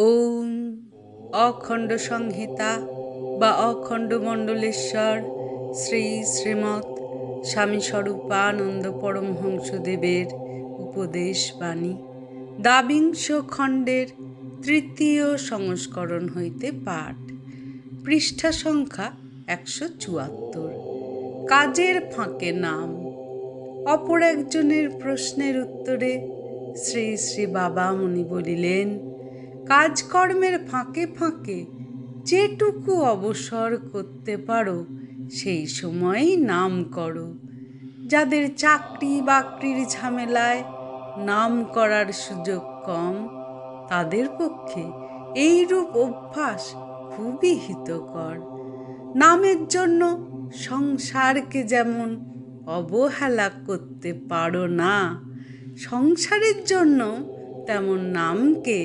ওম অখণ্ড সংহিতা বা অখণ্ড মণ্ডলেশ্বর শ্রী শ্রীমৎ স্বামী স্বরূপানন্দ পরমহংসদেবের উপদেশ বাণী দ্বাবিংশ খণ্ডের তৃতীয় সংস্করণ হইতে পাঠ। পৃষ্ঠা সংখ্যা 174। কাজের ফাঁকে নাম। অপর একজনের প্রশ্নের উত্তরে শ্রী শ্রী বাবামুনি বলিলেন, কাজকর্মের ফাঁকে ফাঁকে যেটুকু অবসর করতে পারো সেই সময়ই নাম করো। যাদের চাকরি বাকরির ঝামেলায় নাম করার সুযোগ কম, তাদের পক্ষে এইরূপ অভ্যাস খুবই হিতকর। নামের জন্য সংসারকে যেমন অবহেলা করতে পারো না, সংসারের জন্য তেমন নামকে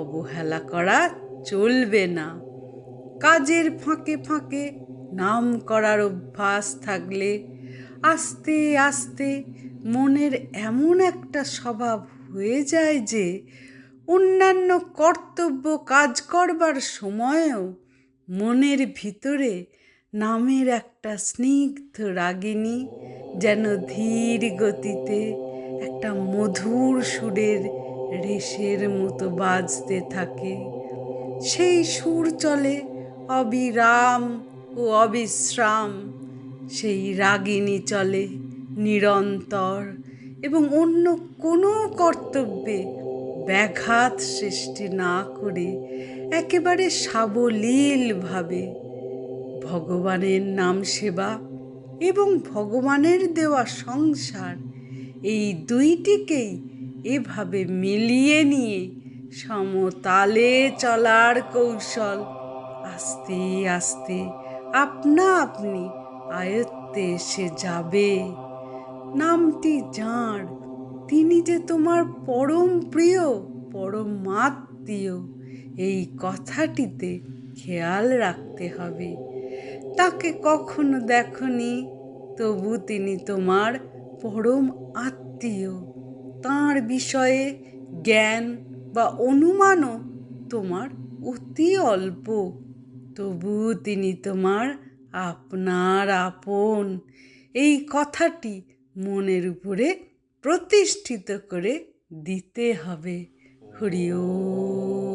অবহেলা করা চলবে না। কাজের ফাঁকে ফাঁকে নাম করার অভ্যাস থাকলে আস্তে আস্তে মনের এমন একটা স্বভাব হয়ে যায় যে অন্যান্য কর্তব্য কাজ করবার সময়েও মনের ভিতরে নামের একটা স্নিগ্ধ রাগিনী যেন ধীর গতিতে একটা মধুর সুরের রেশের মতো বাজতে থাকে। সেই সুর চলে অবিরাম ও অবিশ্রাম। সেই রাগিনী চলে নিরন্তর এবং অন্য কোনো কর্তব্যে ব্যাঘাত সৃষ্টি না করে একেবারে সাবলীলভাবে। ভগবানের নাম সেবা এবং ভগবানের দেওয়া সংসার, এই দুইটিকেই এভাবে মিলিয়ে নিয়ে সমতালে চলার কৌশল আস্তে আস্তে আপনা আপনি আয়ত্তে এসে যাবে। নামটি যাঁর, তিনি যে তোমার পরম প্রিয় পরম আত্মীয়, এই কথাটিতে খেয়াল রাখতে হবে। তাকে কখনো দেখনি, তবু তিনি তোমার পরম আত্মীয়। তাঁর বিষয়ে জ্ঞান বা অনুমানও তোমার অতি অল্প, তবু তিনি তোমার আপনার আপন। এই কথাটি মনের উপরে প্রতিষ্ঠিত করে দিতে হবে। হরি ওম।